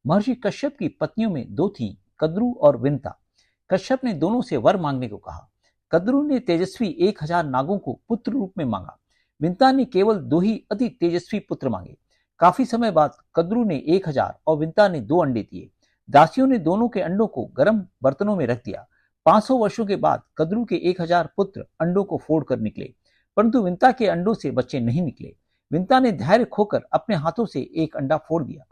महर्षि कश्यप की पत्नियों में दो थीं, कद्रु और विंता। कश्यप ने दोनों से वर मांगने को कहा। कद्रु ने तेजस्वी 1000 नागों को पुत्र रूप में मांगा। विंता ने केवल 2 ही अति तेजस्वी पुत्र मांगे। काफी समय बाद कद्रु ने 1000 और विंता ने 2 अंडे दिए। दासियों ने दोनों के अंडों को गर्म बर्तनों में रख दिया। 500 वर्षों के बाद कद्रु के 1000 पुत्र अंडों को फोड़कर निकले, परंतु विंता के अंडों से बच्चे नहीं निकले। विंता ने धैर्य खोकर अपने हाथों से एक अंडा फोड़ दिया।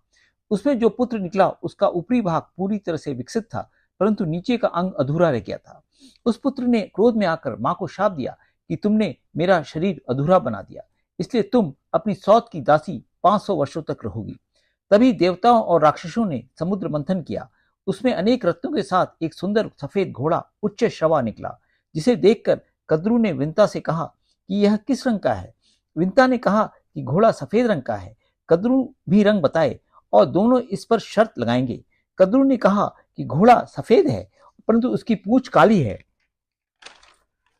उसमें जो पुत्र निकला उसका ऊपरी भाग पूरी तरह से विकसित था, परंतु नीचे का अंग अधूरा रह गया था। उस पुत्र ने क्रोध में आकर मां को शाप दिया कि तुमने मेरा शरीर अधूरा बना दिया, इसलिए तुम अपनी सौत की दासी 500 वर्षों तक रहोगी। तभी देवताओं और राक्षसों ने समुद्र मंथन किया। उसमें अनेक रत्नों के साथ एक सुंदर सफेद घोड़ा उच्च श्रवा निकला, जिसे देखकर कद्रु ने विंता से कहा कि यह किस रंग का है। विंता ने कहा कि घोड़ा सफेद रंग का है। कद्रु भी रंग बताए और दोनों इस पर शर्त लगाएंगे। कद्रु ने कहा कि घोड़ा सफेद है, परंतु उसकी पूंछ काली है।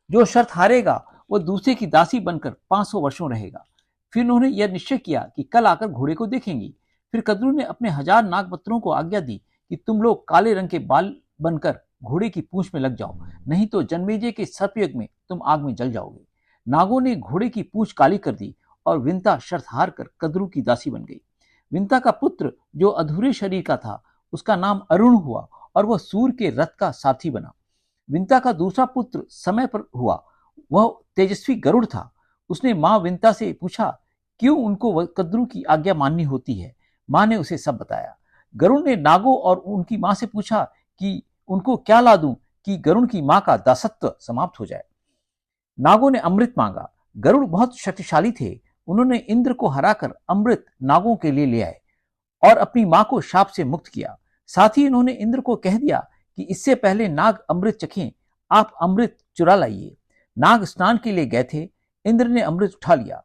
जो शर्त हारेगा वो दूसरे की दासी बनकर 500 वर्षों रहेगा। फिर उन्होंने यह निश्चय किया कि कल आकर घोड़े को देखेंगी। फिर कद्रु ने अपने 1000 नागपत्रों को आज्ञा दी कि तुम लोग काले रंग के बाल बनकर घोड़े की पूंछ में लग जाओ, नहीं तो जन्मेजय के सर्पयज्ञ में तुम आग में जल जाओगे। नागों ने घोड़े की पूंछ काली कर दी और विंता शर्त हार कर कद्रु की दासी बन गई। विंता का पुत्र जो अधूरे शरीर का था, उसका नाम अरुण हुआ और वह सूर्य के रथ का साथी बना। विंता का दूसरा पुत्र समय पर हुआ, वह तेजस्वी गरुड़ था। उसने मां विंता से पूछा क्यों उनको कद्रु की आज्ञा माननी होती है। मां ने उसे सब बताया। गरुड़ ने नागों और उनकी मां से पूछा कि उनको क्या ला दूं कि गरुड़ की मां का दासत्व समाप्त हो जाए। नागों ने अमृत मांगा। गरुड़ बहुत शक्तिशाली थे। उन्होंने इंद्र को हराकर अमृत नागों के लिए ले आए और अपनी मां को शाप से मुक्त किया। साथ ही उन्होंने इंद्र को कह दिया कि इससे पहले नाग अमृत चखें, आप अमृत चुरा लाइए। नाग स्नान के लिए गए थे। इंद्र ने अमृत उठा लिया।